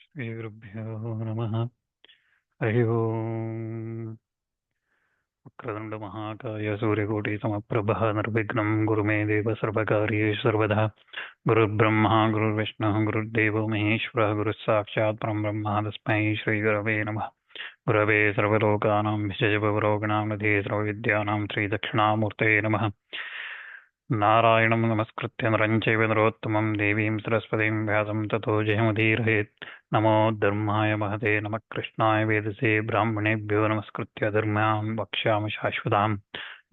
श्रीगुरुभ्यो नमः। हरिः ओम्। वक्रतुण्डमहाकाय सूर्यकोटिसमप्रभः निर्विघ्नं गुरु मे देव सर्वकार्येषु सर्वदा। गुरुर्ब्रह्मा गुरुर्विष्णुः गुरुर्देवो महेश्वरः गुरुः साक्षात् परं ब्रह्म तस्मै श्रीगुरवे नमः। गुरवे सर्वलोकानां विषयभवरोगिणां निधे सर्वविद्यानां श्रीदक्षिणामूर्तये नमः। नारायणं नमस्कृत्य नरं चैव नरोत्तमं देवीं सरस्वतीं व्यासं ततो जयमुदीरयेत्। नमो धर्माय महते नमः कृष्णाय वेदसे ब्राह्मणेभ्यो नमस्कृत्य धर्म्यां वक्ष्यामि शाश्वताम्।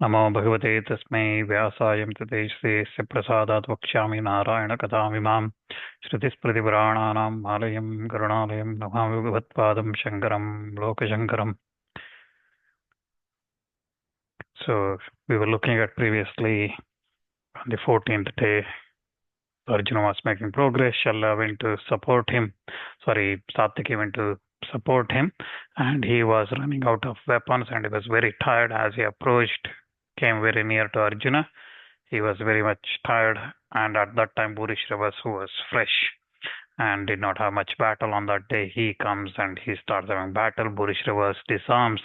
नमो भगवते तस्मै व्यासाय ततेश्रेयस्य प्रसादात् वक्ष्यामि नारायणकथामिमाम्। श्रुतिस्मृतिपुराणानाम् आलयं करुणालयं नमामि भगवत्पादं शङ्करं लोकशङ्करम्. So we were looking at previously on the 14th day, Arjuna was making progress. Shala went to support him. Satyaki went to support him, and he was running out of weapons, and he was very tired as he approached, came very near to Arjuna. He was very much tired, and at that time, Bhurishravas, who was fresh and did not have much battle on that day, he comes and he starts having battle. Bhurishravas disarms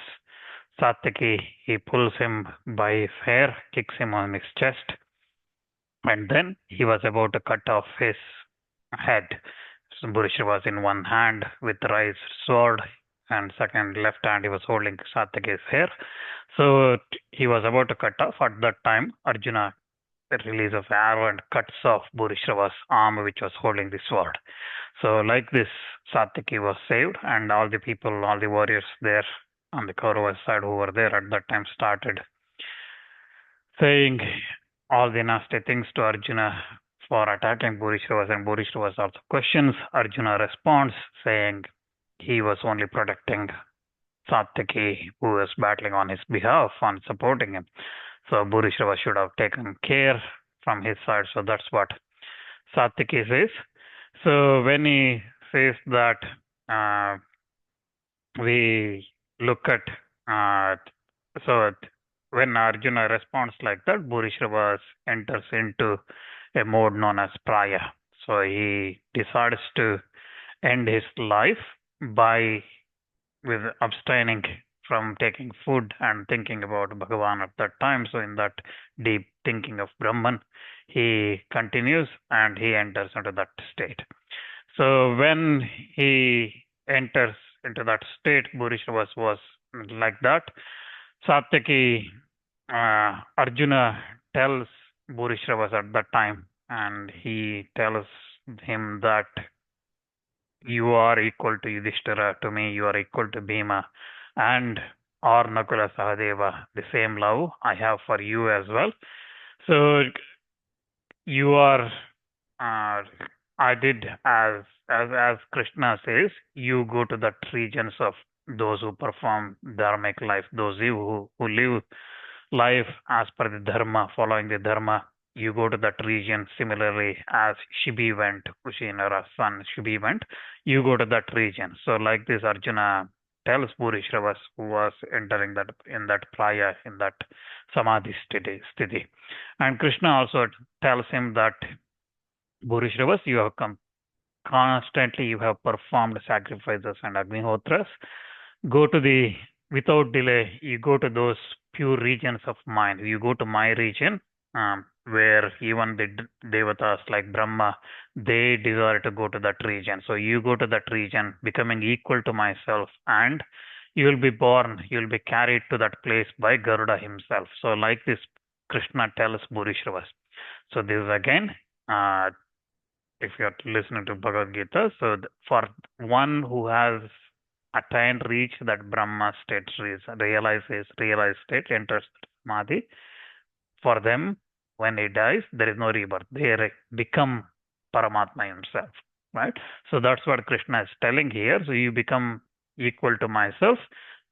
Satyaki. He pulls him by his hair, kicks him on his chest, and then he was about to cut off his head. So Bhurishravas was in one hand with raised sword, and second left hand he was holding Satyaki's hair. So he was about to cut off. At that time, Arjuna release of arrow and cuts off Bhurishravas' arm, which was holding the sword. So like this, Satyaki was saved, and all the people, all the warriors there on the Kaurava side who were there at that time started saying all the nasty things to Arjuna for attacking Bhurishravas, and Bhurishravas also questions. Arjuna responds saying he was only protecting Satyaki, who was battling on his behalf and supporting him. So Bhurishravas should have taken care from his side. So that's what Satyaki says. So when he says that, we look at when Arjuna responds like that, Bhurishravas enters into a mode known as Praya. So he decides to end his life by with abstaining from taking food and thinking about Bhagavan at that time. So in that deep thinking of Brahman, he continues and he enters into that state. So when he enters into that state, Bhurishravas was like that. Satyaki, Arjuna tells Bhurishravas at that time, and he tells him that you are equal to Yudhishthira to me, you are equal to Bhima, and or Nakula Sahadeva, the same love I have for you as well. So you are, I did as Krishna says, you go to that regions of those who perform dharmic life, those who live life as per the dharma, following the dharma. You go to that region. Similarly, as Shibi went, Kushinara's son Shibi went, you go to that region. So like this, Arjuna tells Bhurishravas, who was entering that in that praya, in that samadhi sthiti. And Krishna also tells him that Bhurishravas, you have come constantly, you have performed sacrifices and agnihotras. Go to the, without delay, you go to those pure regions of mind. You go to my region, where even the devatas like Brahma, they desire to go to that region. So you go to that region, becoming equal to myself, and you will be born, you will be carried to that place by Garuda himself. So like this, Krishna tells Bhurishravas. So this is again, if you are listening to Bhagavad Gita, so for one who has attained, reached that Brahma state, realized state, enters Samadhi, for them, when he dies, there is no rebirth. They become Paramatma himself, right? So that's what Krishna is telling here. So you become equal to myself,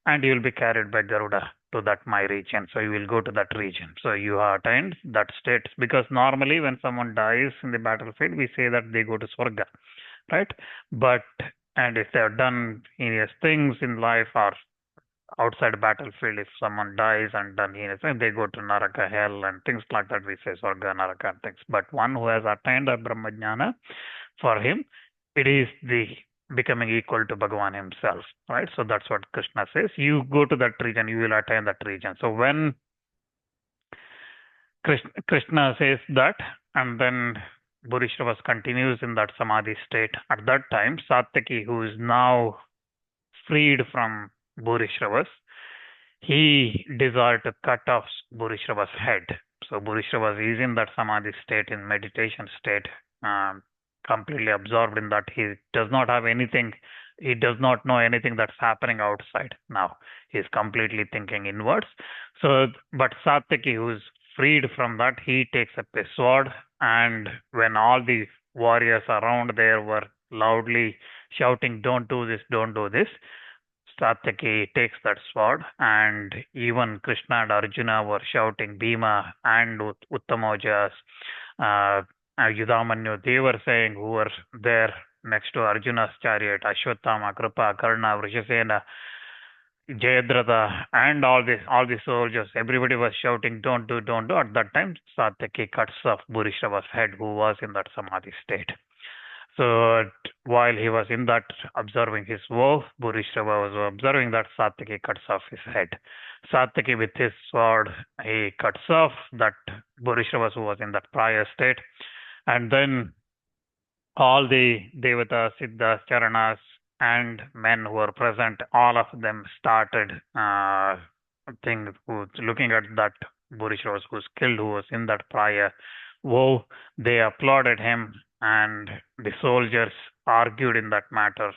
and you will be carried by Garuda to that my region. So you will go to that region. So you have attained that state. Because normally when someone dies in the battlefield, we say that they go to Swarga, right? But, and if they have done heinous things in life or outside the battlefield, if someone dies and done heinous things, they go to Naraka, hell, and things like that. We say Swarga, Naraka, and things. But one who has attained a Brahmajnana, for him, it is the becoming equal to Bhagavan himself, right? So that's what Krishna says. You go to that region, you will attain that region. So when Krishna says that, and then Bhurishravas continues in that samadhi state. At that time, Satyaki, who is now freed from Bhurishravas, he desired to cut off Bhurishravas' head. So Bhurishravas is in that samadhi state, in meditation state, um, completely absorbed in that. He does not have anything, he does not know anything that's happening outside now. He's completely thinking inwards. So, but Satyaki, who's freed from that, he takes up a sword, and when all the warriors around there were loudly shouting, "Don't do this, don't do this," Satyaki takes that sword, and even Krishna and Arjuna were shouting, Bhima and Uttamojas, uh, Yudhamanyu, they were saying, who were there next to Arjuna's chariot, Ashwatthama, Kripa, Karna, Vrishasena, Jayadratha, and all the soldiers, everybody was shouting, don't do, don't do. At that time, Satyaki cuts off Bhurishravas' head, who was in that samadhi state. So while he was in that observing his woe, Bhurishrava was observing that Satyaki cuts off his head. Satyaki with his sword, he cuts off that Bhurishrava who was in that prior state. And then all the Devatas, Siddhas, Charanas, and men who were present, all of them started looking at that Bhurishrava who's killed, who was in that prior woe. They applauded him, and the soldiers argued in that matter.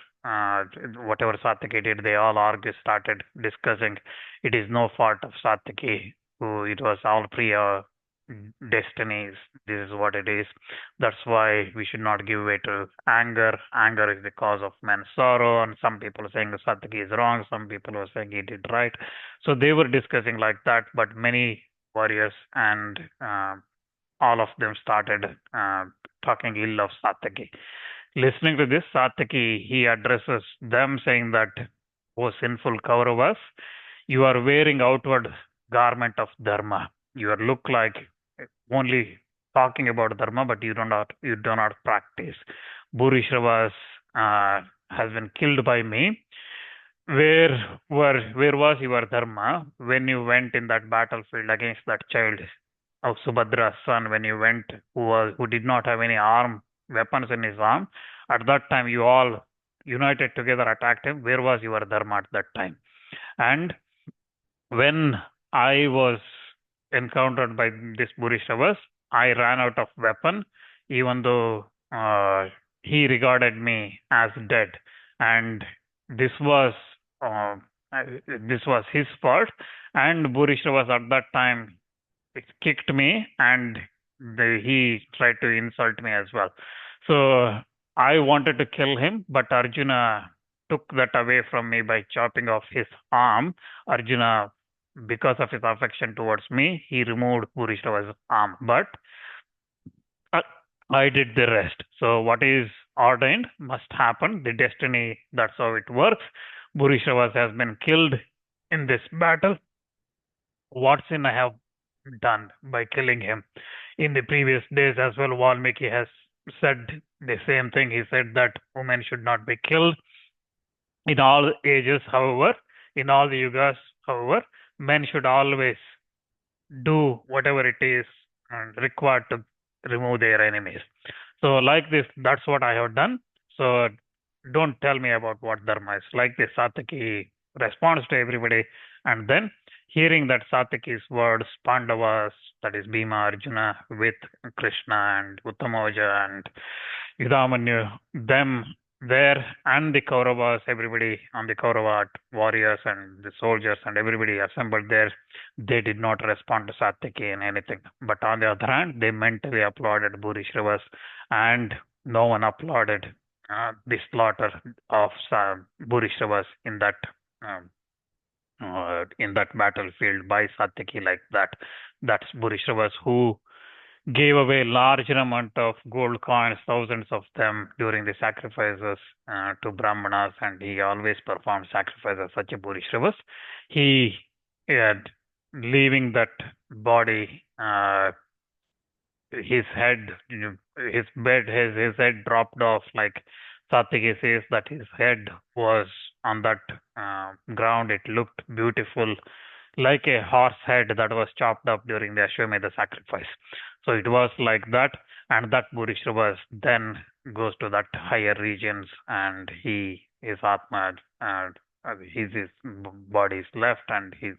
Whatever Satyaki did, they all argued, started discussing. It is no fault of Satyaki, who it was all Priya destinies. This is what it is. That's why we should not give way to anger. Anger is the cause of men's sorrow, and some people are saying Satyaki is wrong. Some people are saying he did right. So they were discussing like that, but many warriors and all of them started talking ill of Satyaki. Listening to this, Satyaki, he addresses them saying that, "O sinful Kauravas, you are wearing outward garment of dharma. You look like only talking about dharma, but you do not practice. Bhurishravas has been killed by me. Where was your dharma when you went in that battlefield against that child of Subhadra's son, when you went, who did not have any weapons in his arm? At that time you all united together attacked him. Where was your dharma at that time? And when I was encountered by this Bhurishravas, I ran out of weapon, even though he regarded me as dead, and this was uh, his fault. And Bhurishravas at that time kicked me, and he tried to insult me as well. So I wanted to kill him, but Arjuna took that away from me by chopping off his arm. Arjuna, because of his affection towards me, he removed Bhurishrava's arm, but I did the rest. So what is ordained must happen. The destiny, that's how it works. Bhurishrava has been killed in this battle. What sin I have done by killing him? In the previous days as well, Valmiki has said the same thing. He said that women should not be killed. In all ages, however, in all the yugas, however, men should always do whatever it is required to remove their enemies. So, like this, that's what I have done. So, don't tell me about what dharma is. Like this, Satyaki responds to everybody, and then hearing that Satyaki's words, Pandavas, that is Bhima, Arjuna, with Krishna and Uttamaja and Yudhamanyu, them there, and the Kauravas, everybody on the Kaurava warriors and the soldiers and everybody assembled there, they did not respond to Satyaki in anything. But on the other hand, they mentally applauded Bhurishravas, and no one applauded the slaughter of Bhurishravas um, in that battlefield by Satyaki like that. That's Bhurishravas who gave away large amount of gold coins, thousands of them during the sacrifices to Brahmanas, and he always performed sacrifices such a Bhurishravas. He had leaving that body, his head, his head dropped off like Satyaki says that his head was on that ground. It looked beautiful, like a horse head that was chopped up during the Ashwamedha sacrifice. So it was like that, and that Bhurishravas then goes to that higher regions, and his Atma, his body is left, and he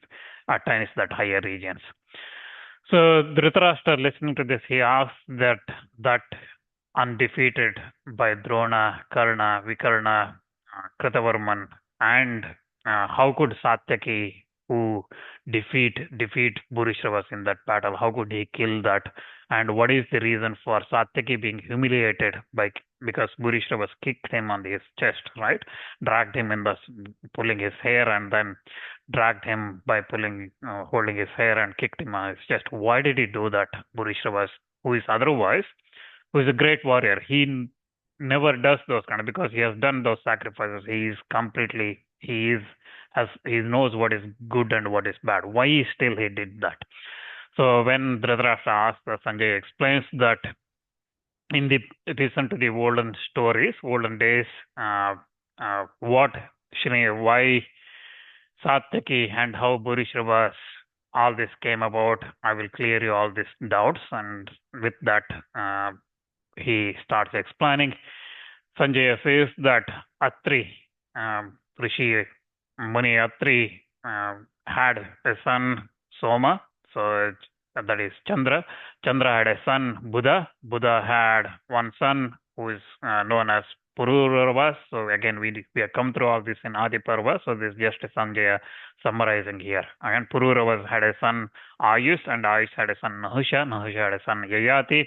attains that higher regions. So Dhritarashtra, listening to this, he asks that undefeated by Drona, Karna, Vikarna, Kritavarman, and how could Satyaki, who defeat Bhurishravas in that battle, how could he kill that? And what is the reason for Satyaki being humiliated because Bhurishravas kicked him on his chest, right? Dragged him pulling his hair, and then dragged him by holding his hair and kicked him on his chest. Why did he do that? Bhurishravas, who is a great warrior, never does those kind of, because he has done those sacrifices. He knows what is good and what is bad. Why he did that? So when Dhritarashtra asks, Sanjay explains that listen to the olden stories, olden days, why Satyaki and how Bhurishravas, all this came about. I will clear you all these doubts, and with that, he starts explaining. Sanjaya says that Atri, Rishi Muni Atri, had a son Soma, so that is Chandra. Chandra had a son Buddha. Buddha had one son who is known as Pururavas. So again, we have come through all this in Adi Parva. So this is just Sanjaya summarizing here. Again, Pururavas had a son Ayush, and Ayush had a son Nahusha. Nahusha had a son Yayati,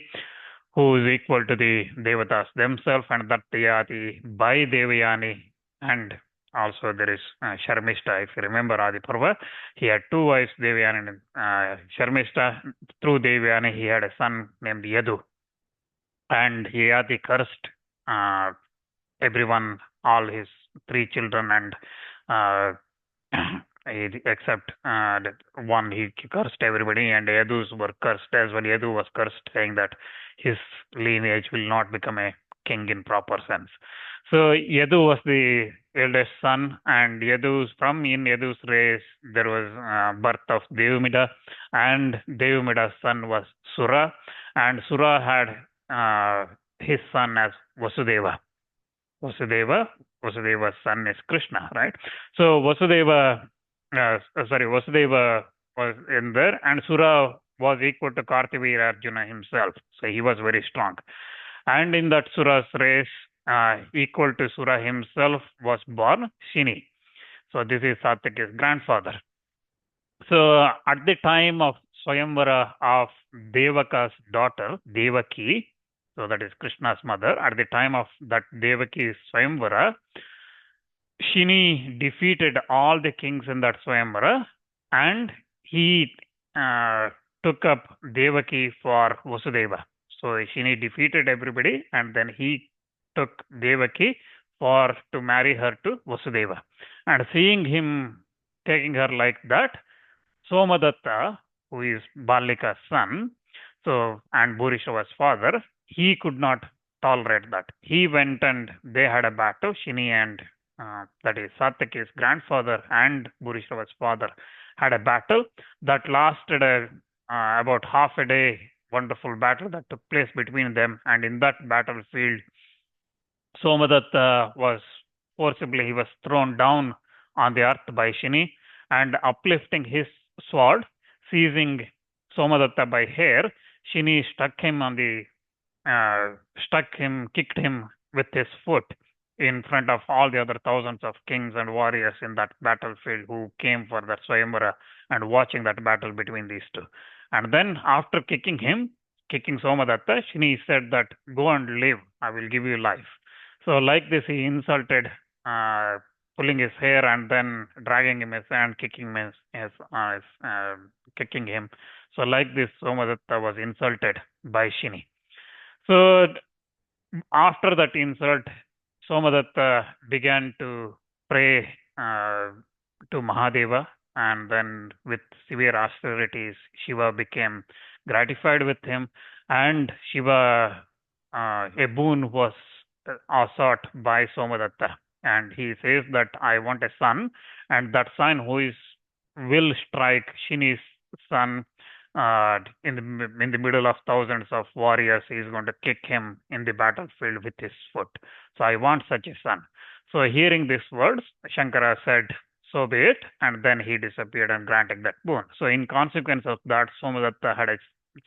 who is equal to the Devatas themselves, and that Yayati by Devayani, and also there is Sharmishta. If you remember Adi Parva, he had two wives, Devayani and Sharmishta. Through Devayani, he had a son named Yadu. And Yayati cursed everyone, all his three children, and except one, he cursed everybody, and Yadus were cursed as well. Yadu was cursed, saying that his lineage will not become a king in proper sense. So Yadu was the eldest son, and in Yadu's race there was birth of Devamida, and Devamida's son was Sura, and Sura had his son as Vasudeva. Vasudeva's son is Krishna, right? So Vasudeva was in there, and Sura was equal to Karthavir Arjuna himself. So he was very strong. And in that Sura's race, equal to Sura himself, was born Shini. So this is Satyaki's grandfather. So at the time of Swayamvara of Devaka's daughter, Devaki, so that is Krishna's mother, at the time of that Devaki's Swayamvara, Shini defeated all the kings in that Swayamvara, and he took up Devaki for Vasudeva. So Shini defeated everybody, and then he took Devaki to marry her to Vasudeva. And seeing him taking her like that, Somadatta, who is Balika's son, and Bhurishravas' father, he could not tolerate that. He went and they had a battle. Shini and that is Satyaki's grandfather and Bhurishravas' father had a battle that lasted about half a day. Wonderful battle that took place between them, and in that battlefield, Somadatta was thrown down on the earth by Shini, and uplifting his sword, seizing Somadatta by hair, Shini kicked him with his foot in front of all the other thousands of kings and warriors in that battlefield who came for that Swayamvara and watching that battle between these two. And then after kicking Somadatta, Shini said that, "Go and live, I will give you life." So like this, he insulted, pulling his hair and then dragging him and kicking him. So like this, Somadatta was insulted by Shini. So after that insult, Somadatta began to pray to Mahadeva, and then with severe austerities, Shiva became gratified with him, and Shiva, a boon was sought by Somadatta, and he says that I want a son, and that son who is will strike Shini's son in the middle of thousands of warriors. He is going to kick him in the battlefield with his foot. So I want such a son. So hearing these words, Shankara said, so be it, and then he disappeared and granted that boon. So in consequence of that, Somadatta had a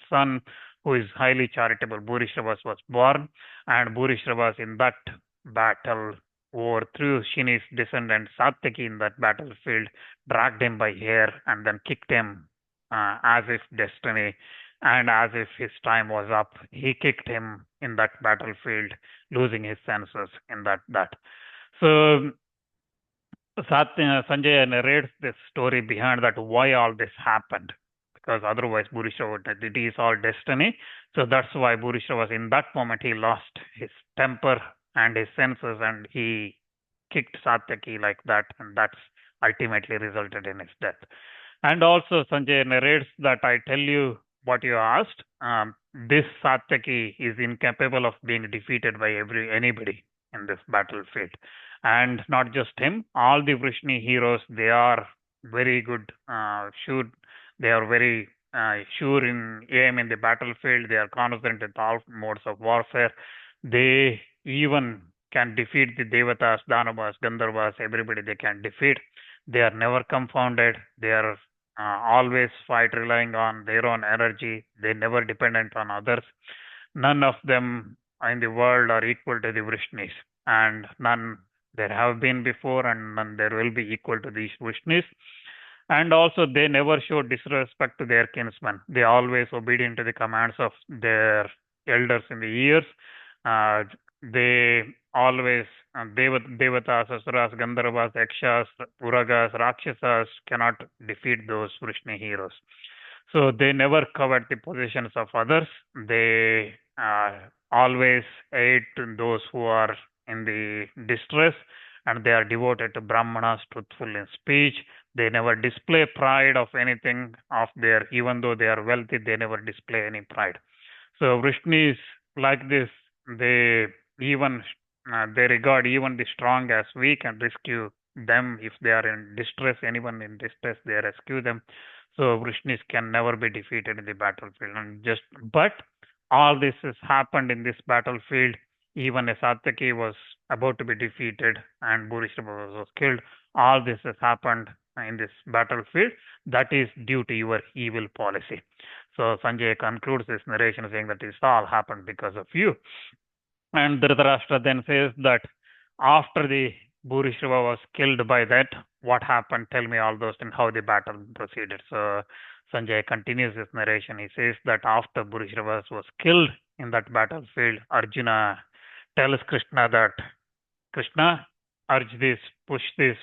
son who is highly charitable. Bhurishravas was born, and Bhurishravas in that battle overthrew Shini's descendant Satyaki in that battlefield, dragged him by hair, and then kicked him as if destiny and as if his time was up. He kicked him in that battlefield, losing his senses in that. So Sanjay narrates this story behind that why all this happened, because otherwise Bhurishravas, it is all destiny. So that's why Bhurishravas in that moment he lost his temper and his senses, and he kicked Satyaki like that, and that's ultimately resulted in his death. And also Sanjay narrates that I tell you what you asked. This Satyaki is incapable of being defeated by anybody in this battlefield. And not just him, all the Vrishni heroes, they are very good, sure, they are very sure in aim in the battlefield. They are confident in all modes of warfare. They even can defeat the Devatas, Danavas, Gandharvas, everybody they can defeat. They are never confounded. They are always fight relying on their own energy. They never dependent on others. None of them in the world are equal to the Vrishnis, and none there have been before, and none there will be equal to these Vrishnis. And also, they never show disrespect to their kinsmen. They always obedient to the commands of their elders in the years. They always Devatas, Asuras, Gandharvas, Yakshas, Uragas, Rakshasas cannot defeat those Vrishni heroes. So they never covet the positions of others. They always aid those who are in the distress, and they are devoted to Brahmanas, truthful in speech. They never display pride of anything of their, even though they are wealthy, they never display any pride. So Vrishnis like this, they even they regard even the strong as weak and rescue them if they are in distress. Anyone in distress, they rescue them. So Vrishnis can never be defeated in the battlefield. But all this has happened in this battlefield. Even as Satyaki was about to be defeated and Bhurishravas was killed, all this has happened in this battlefield. That is due to your evil policy. So Sanjay concludes this narration saying that this all happened because of you. And Dhritarashtra then says that after the Bhurishrava was killed by that, what happened? Tell me all those and how the battle proceeded. So Sanjay continues his narration. He says that after Bhurishrava was killed in that battlefield, Arjuna tells Krishna that Krishna, urge this, push this,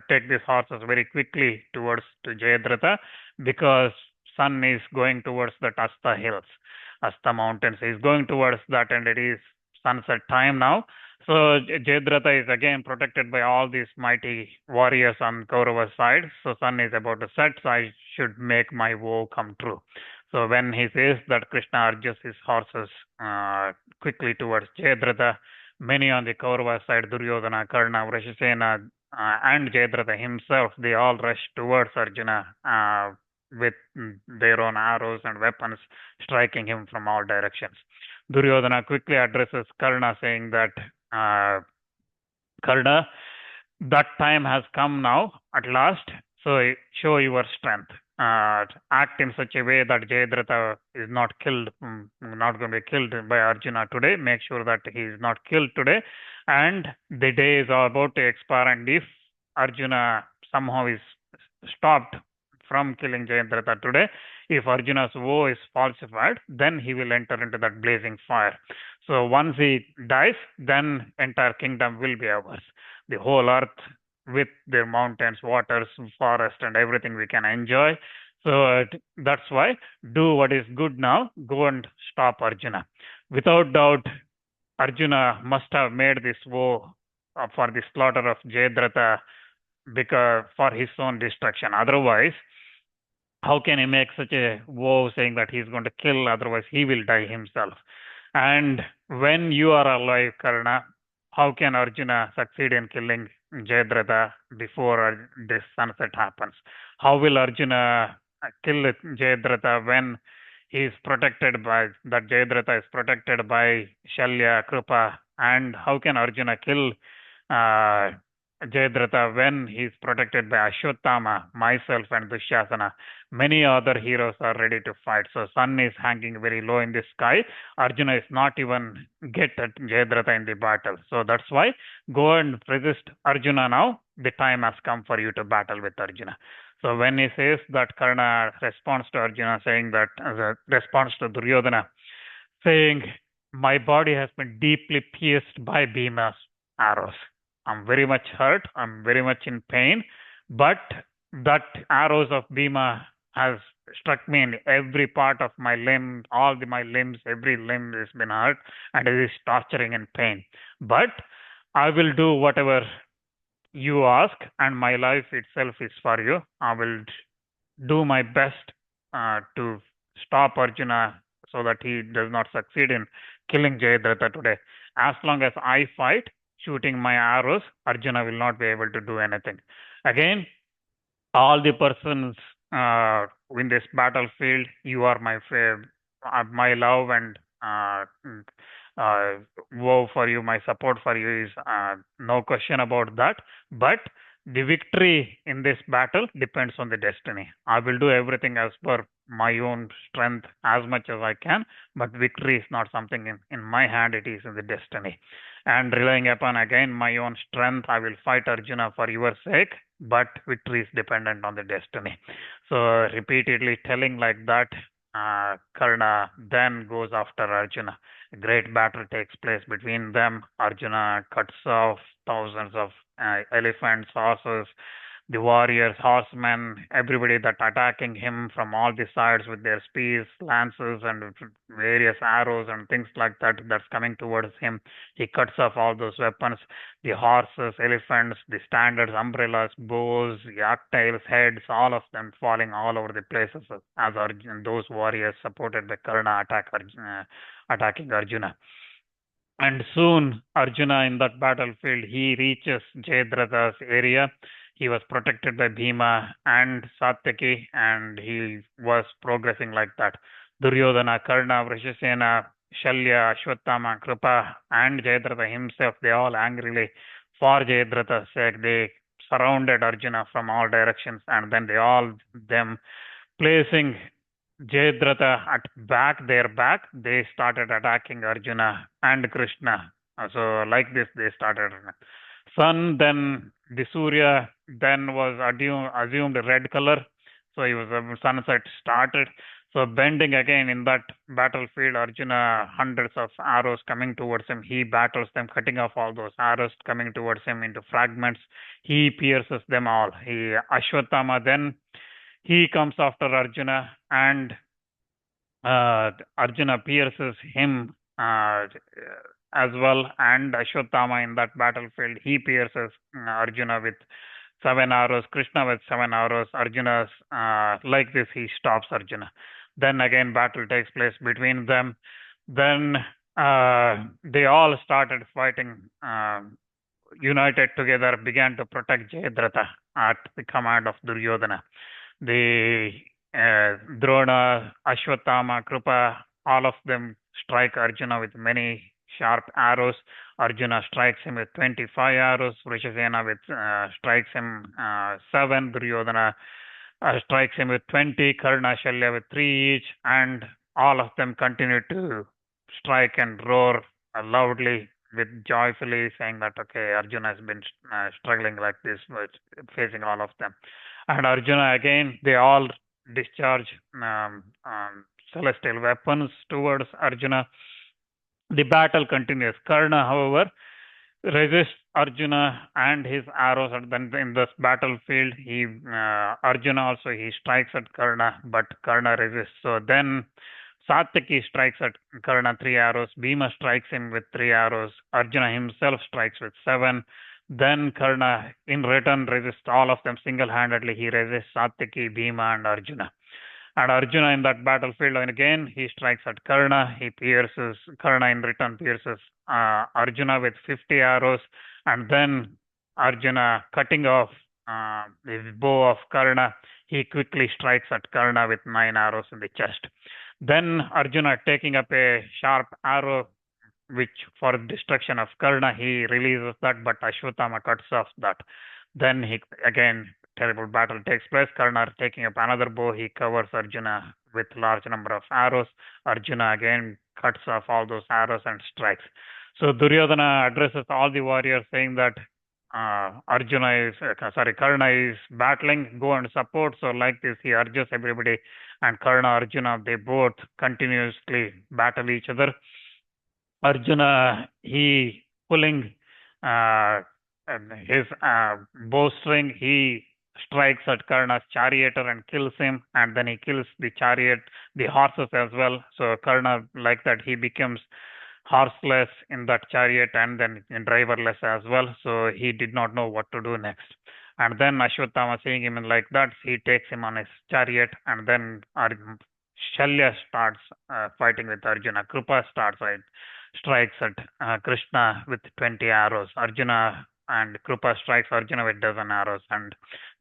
take these horses very quickly towards to Jayadratha, because sun is going towards the Asta hills, Asta mountains. He is going towards that, and it is sunset time now. So Jayadratha is again protected by all these mighty warriors on Kaurava's side. So sun is about to set, so I should make my woe come true. So when he says that, Krishna urges his horses quickly towards Jayadratha. Many on the Kaurava side, Duryodhana, Karna, Vrishasena, and Jayadratha himself, they all rush towards Arjuna with their own arrows and weapons, striking him from all directions. Duryodhana quickly addresses Karna, saying that Karna, that time has come now at last, so show your strength. Act in such a way that Jayadratha is not killed, not going to be killed by Arjuna today. Make sure that he is not killed today. And the day is about to expire, and if Arjuna somehow is stopped from killing Jayadratha today, if Arjuna's woe is falsified, then he will enter into that blazing fire. So once he dies, then entire kingdom will be ours. The whole earth with their mountains, waters, forest, and everything we can enjoy. So that's why do what is good now. Go and stop Arjuna. Without doubt, Arjuna must have made this woe for the slaughter of Jayadratha because for his own destruction. Otherwise, how can he make such a vow saying that he's going to kill? Otherwise, he will die himself. And when you are alive, Karna, how can Arjuna succeed in killing Jayadratha before this sunset happens? How will Arjuna kill Jayadratha when he is protected by that Jayadratha is protected by Shalya, Krupa, and how can Arjuna kill uh, Jayadratha when he is protected by Ashwatthama, myself, and Dushasana? Many other heroes are ready to fight. So sun is hanging very low in the sky. Arjuna is not even get at Jayadratha in the battle. So that's why go and resist Arjuna now. The time has come for you to battle with Arjuna. So when he says that, Karna responds to Arjuna saying that, as a response to Duryodhana, saying, my body has been deeply pierced by Bhima's arrows. I'm very much hurt. I'm very much in pain. But that arrows of Bhima has struck me in every part of my limb, my limbs, every limb has been hurt, and it is torturing and pain. But I will do whatever you ask, and my life itself is for you. I will do my best to stop Arjuna so that he does not succeed in killing Jayadratha today. As long as I fight, shooting my arrows, Arjuna will not be able to do anything. Again, all the persons in this battlefield, you are my love and uh, woe for you, my support for you is no question about that. But the victory in this battle depends on the destiny. I will do everything as per my own strength as much as I can, but victory is not something in my hand, it is in the destiny. And relying upon again my own strength, I will fight Arjuna for your sake, but victory is dependent on the destiny. So repeatedly telling like that, Karna then goes after Arjuna. A great battle takes place between them. Arjuna cuts off thousands of elephants, horses, the warriors, horsemen, everybody that attacking him from all the sides with their spears, lances, and various arrows and things like that that's coming towards him. He cuts off all those weapons, the horses, elephants, the standards, umbrellas, bows, yak tails, heads, all of them falling all over the places as Arjuna, those warriors supported by Karna attacking Arjuna. And soon Arjuna in that battlefield, he reaches Jayadratha's area. He was protected by Bhima and Satyaki, and he was progressing like that. Duryodhana, Karna, Vrishasena, Shalya, Ashwatthama, Krupa, and Jayadratha himself, they all angrily, for Jayadratha's sake, they surrounded Arjuna from all directions, and then they all them placing Jayadratha at their back, they started attacking Arjuna and Krishna. So like this, they started. Sun, then the Surya, then was assumed red color. So he was sunset started. So bending again in that battlefield, Arjuna, hundreds of arrows coming towards him. He battles them, cutting off all those arrows coming towards him into fragments. He pierces them all. Ashwatthama then he comes after Arjuna, and Arjuna pierces him as well, and Ashwatthama in that battlefield, he pierces Arjuna with 7 arrows, Krishna with 7 arrows, Arjuna's like this, he stops Arjuna. Then again, battle takes place between them. Then they all started fighting, united together, began to protect Jayadratha at the command of Duryodhana. The Drona, Ashwatthama, Krupa, all of them strike Arjuna with many sharp arrows. Arjuna strikes him with 25 arrows. Vrishasena strikes him 7. Duryodhana strikes him with 20. Karna, Shalya with 3 each. And all of them continue to strike and roar loudly with joyfully saying that, okay, Arjuna has been struggling like this, facing all of them. And Arjuna again, they all discharge celestial weapons towards Arjuna. The battle continues. Karna, however, resists Arjuna and his arrows. And then in this battlefield, Arjuna also he strikes at Karna, but Karna resists. So then Satyaki strikes at Karna 3 arrows. Bhima strikes him with 3 arrows. Arjuna himself strikes with 7. Then Karna, in return, resists all of them single-handedly. He resists Satyaki, Bhima, and Arjuna. And Arjuna in that battlefield, and again he strikes at Karna. Karna in return pierces Arjuna with 50 arrows, and then Arjuna cutting off the bow of Karna, he quickly strikes at Karna with 9 arrows in the chest. Then Arjuna taking up a sharp arrow which for destruction of Karna, he releases that, but Ashwatthama cuts off that. Then he again terrible battle takes place. Karna taking up another bow, he covers Arjuna with large number of arrows. Arjuna again cuts off all those arrows and strikes. So Duryodhana addresses all the warriors saying that Karna is battling, go and support. So like this, he urges everybody, and Karna, Arjuna, they both continuously battle each other. Arjuna, he pulling his bowstring, he strikes at Karna's charioteer and kills him, and then he kills the horses as well. So Karna, like that, he becomes horseless in that chariot and then driverless as well. So he did not know what to do next. And then Ashwatthama, seeing him like that, he takes him on his chariot, and then Shalya starts fighting with Arjuna. Krupa strikes at Krishna with 20 arrows. Arjuna and Krupa strikes Arjuna with dozen arrows, and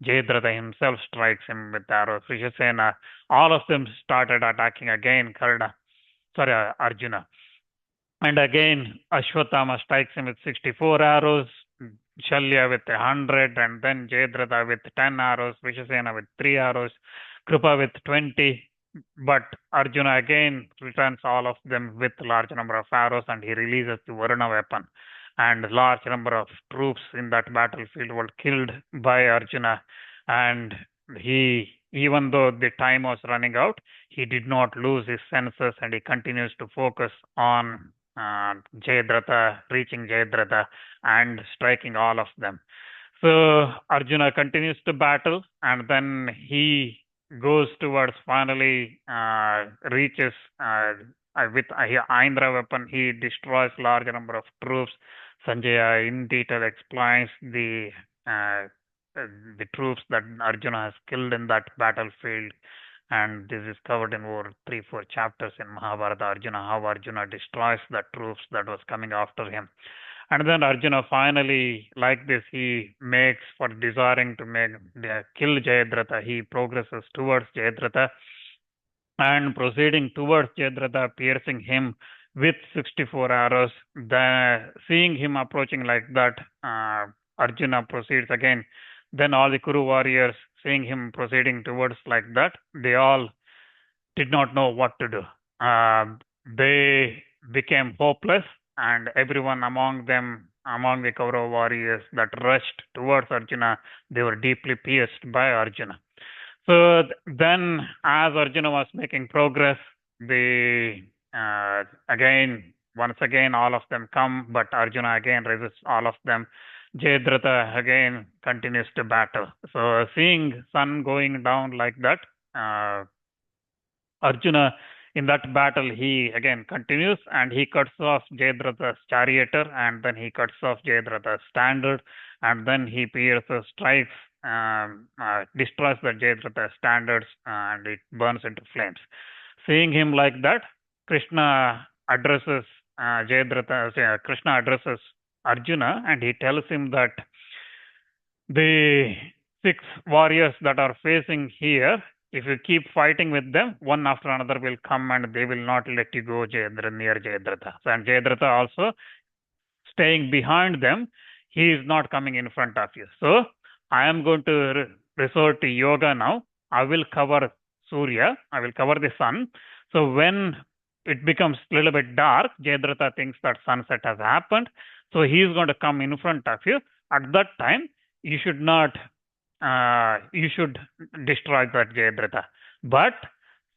Jayadratha himself strikes him with arrows. Vishasena, all of them started attacking again Arjuna. And again, Ashwatthama strikes him with 64 arrows, Shalya with 100, and then Jayadratha with 10 arrows, Vishasena with 3 arrows, Krupa with 20. But Arjuna again returns all of them with large number of arrows, and he releases the Varuna weapon. And large number of troops in that battlefield were killed by Arjuna. And even though the time was running out, he did not lose his senses, and he continues to focus on Jayadratha, reaching Jayadratha and striking all of them. So Arjuna continues to battle, and then he goes towards finally reaches with Indra weapon. He destroys large number of troops. Sanjaya in detail explains the troops that Arjuna has killed in that battlefield, and this is covered in over 3-4 chapters in Mahabharata. How Arjuna destroys the troops that was coming after him. And then Arjuna finally, like this, he makes for desiring to kill Jayadratha. He progresses towards Jayadratha, and proceeding towards Jayadratha, piercing him with 64 arrows. Seeing him approaching like that, Arjuna proceeds again. Then all the Kuru warriors, seeing him proceeding towards like that, they all did not know what to do. They became hopeless, and everyone among the Kaurava warriors that rushed towards Arjuna, they were deeply pierced by Arjuna. So then, as Arjuna was making progress, once again, all of them come, but Arjuna again resists all of them. Jayadratha again continues to battle. So seeing sun going down like that, Arjuna in that battle, he again continues, and he cuts off Jayadratha's charioteer, and then he cuts off Jayadratha's standard, and then he strikes, destroys the Jayadratha standards, and it burns into flames. Seeing him like that, Krishna addresses Krishna addresses Arjuna, and he tells him that the 6 warriors that are facing here, if you keep fighting with them, one after another will come, and they will not let you go near Jayadratha. And Jayadratha also staying behind them, he is not coming in front of you. So I am going to resort to yoga now. I will cover Surya, I will cover the sun. So when it becomes a little bit dark, Jayadratha thinks that sunset has happened. So he is going to come in front of you. At that time, you should destroy that Jayadratha. But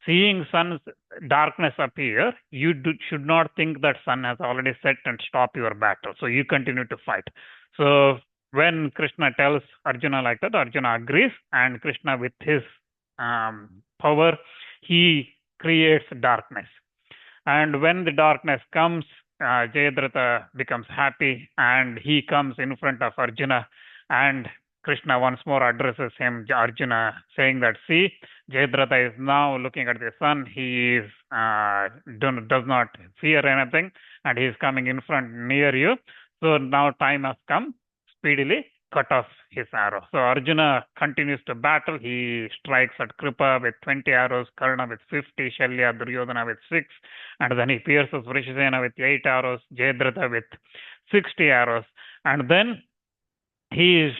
seeing sun's darkness appear, you should not think that sun has already set and stop your battle. So you continue to fight. So when Krishna tells Arjuna like that, Arjuna agrees, and Krishna with his power, he creates darkness. And when the darkness comes, Jayadratha becomes happy, and he comes in front of Arjuna, and Krishna once more addresses him, Arjuna, saying that, see, Jayadratha is now looking at the sun. He is does not fear anything, and he is coming in front near you. So now time has come. Speedily cut off his arrow. So Arjuna continues to battle. He strikes at Kripa with 20 arrows, Karna with 50, Shalya, Duryodhana with 6, and then he pierces Vrishasena with 8 arrows, Jayadratha with 60 arrows, and then he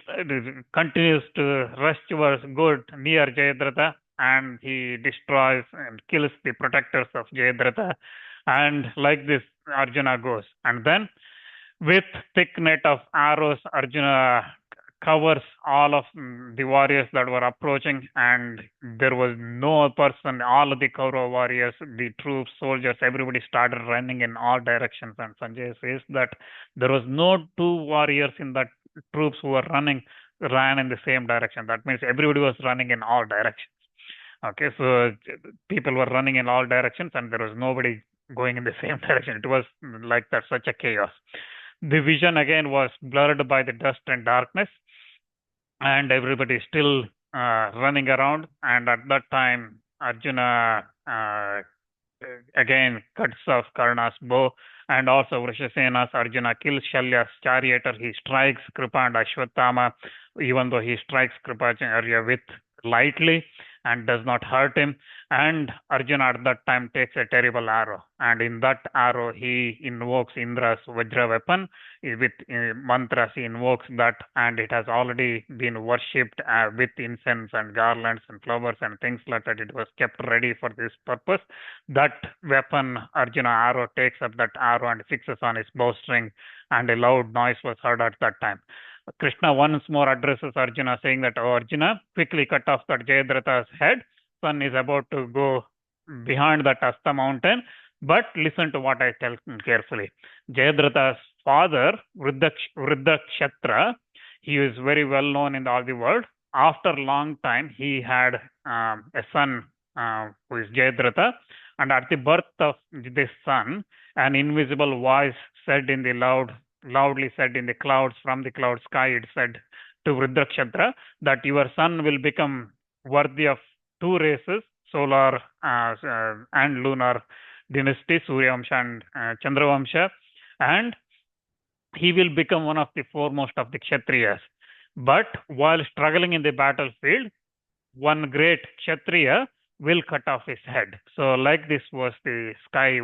continues to rush towards good near Jayadratha, and he destroys and kills the protectors of Jayadratha. And like this, Arjuna goes. And then, with thick net of arrows, Arjuna covers all of the warriors that were approaching, and there was no person, all of the Kaurava warriors, the troops, soldiers, everybody started running in all directions. And Sanjay says that there was no two warriors in that troops who were ran in the same direction. That means everybody was running in all directions. Okay, so people were running in all directions, and there was nobody going in the same direction. It was like that, such a chaos. The vision again was blurred by the dust and darkness, and everybody still running around. And at that time, Arjuna again cuts off Karna's bow, and also Vrishasena's. Arjuna kills Shalya's charioteer. He strikes Kripa and Ashwatthama, even though he strikes Kripacharya with lightly and does not hurt him. And Arjuna at that time takes a terrible arrow, and in that arrow he invokes Indra's Vajra weapon. With mantras he invokes that, and it has already been worshipped with incense and garlands and flowers and things like that. It was kept ready for this purpose. That weapon, Arjuna arrow, takes up that arrow and fixes on his bowstring, and a loud noise was heard at that time. Krishna once more addresses Arjuna, saying that, "Oh, Arjuna, quickly cut off that Jayadratha's head. Sun is about to go behind that Asta mountain, but listen to what I tell carefully. Jayadratha's father, Vruddhakshetra, he is very well known in all the world. After a long time, he had a son who is Jayadratha, and at the birth of this son, an invisible voice said in the loudly said in the clouds, from the cloud sky, it said to Vruddhakshetra that your son will become worthy of two races, solar and lunar dynasty, Suryavamsha and Chandravamsha, and he will become one of the foremost of the Kshatriyas. But while struggling in the battlefield, one great Kshatriya will cut off his head." So like this was the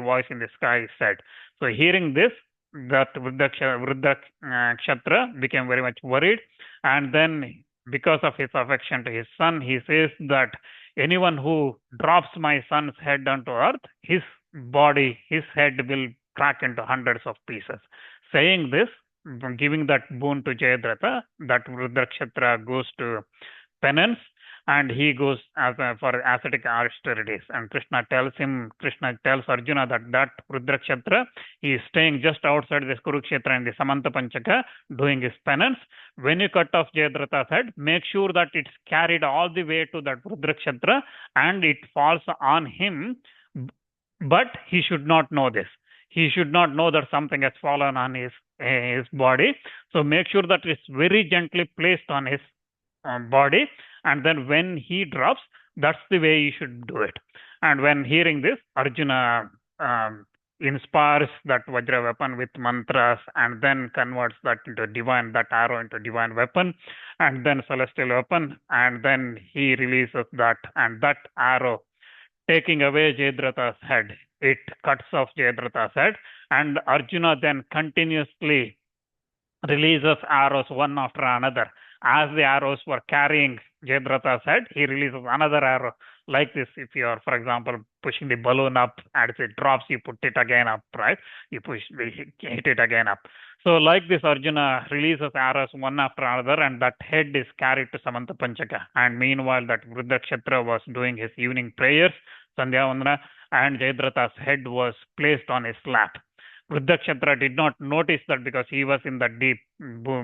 voice in the sky said. So hearing this, that Vruddhakshetra became very much worried, and then because of his affection to his son, he says that anyone who drops my son's head onto earth, his head will crack into hundreds of pieces. Saying this, giving that boon to Jayadratha, that Vruddhakshetra goes to penance, and he goes for ascetic austerities. And Krishna tells Arjuna that Vruddhakshetra, he is staying just outside this Kurukshetra in the Samanta Panchaka, doing his penance. When you cut off Jayadratha's head, make sure that it's carried all the way to that Vruddhakshetra and it falls on him. But he should not know this. He should not know that something has fallen on his body. So make sure that it's very gently placed on his body, and then when he drops, that's the way you should do it. And when hearing this, Arjuna inspires that Vajra weapon with mantras, and then converts that arrow into divine weapon, and then celestial weapon, and then he releases that, and that arrow, taking away Jayadratha's head, it cuts off Jayadratha's head, and Arjuna then continuously releases arrows one after another. As the arrows were carrying Jayadratha's head, he releases another arrow. Like this, if you are, for example, pushing the balloon up, and it drops, you put it again up, right? You hit it again up. So like this, Arjuna releases arrows one after another, and that head is carried to Samanta Panchaka. And meanwhile, that Vruddhakshetra was doing his evening prayers, Sandhya Vandana, and Jayadratha's head was placed on his lap. Vruddhakshetra did not notice that because he was in the deep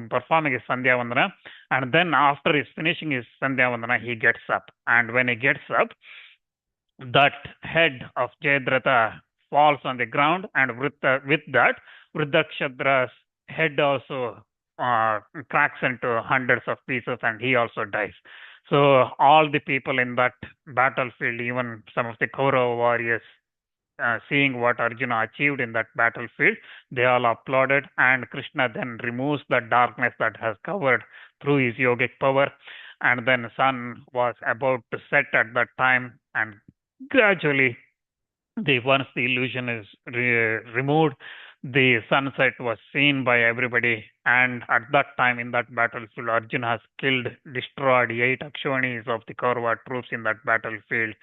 performing his Sandhya Vandana, and then after he's finishing his Sandhya Vandana, he gets up. And when he gets up, that head of Jayadratha falls on the ground, and with that, Vruddhakshetra's head also cracks into hundreds of pieces and he also dies. So all the people in that battlefield, even some of the Kaurava warriors, seeing what Arjuna achieved in that battlefield, they all applauded, and Krishna then removes the darkness that has covered through his yogic power. And then sun was about to set at that time, and gradually, once the illusion is removed, the sunset was seen by everybody. And at that time, in that battlefield, Arjuna has killed, destroyed 8 Akshvanis of the Kaurava troops in that battlefield.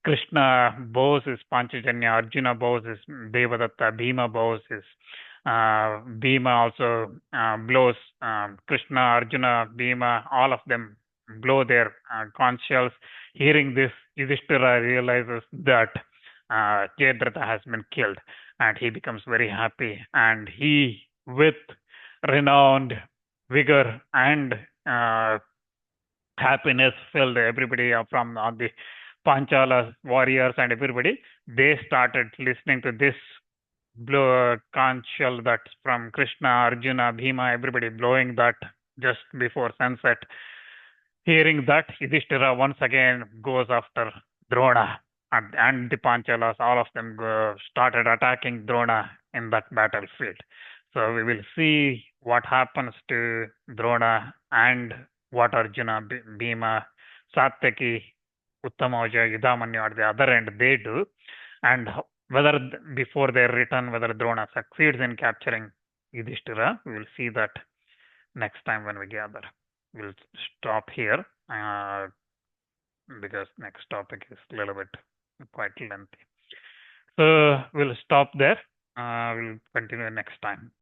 Krishna bows his Panchajanya, Arjuna bows his Devadatta, Bhima bows his Bhima also blows Krishna, Arjuna, Bhima, all of them blow their conch shells. Hearing this, Yudhishthira realizes that Jayadratha has been killed, and he becomes very happy. And he, with renowned vigor and happiness, filled everybody up from the Panchala warriors and everybody. They started listening to this conch shell that's from Krishna, Arjuna, Bhima, everybody blowing that just before sunset. Hearing that, Yudhishthira once again goes after Drona, and the Panchalas, all of them started attacking Drona in that battlefield. So we will see what happens to Drona and what Arjuna, Bhima, Satyaki, Uttamaja, Yudamanyu at the other end they do, and whether before their return, whether Drona succeeds in capturing Yudhishthira. We will see that next time when we gather. We'll stop here because next topic is a little bit quite lengthy. So we'll stop there. We'll continue next time.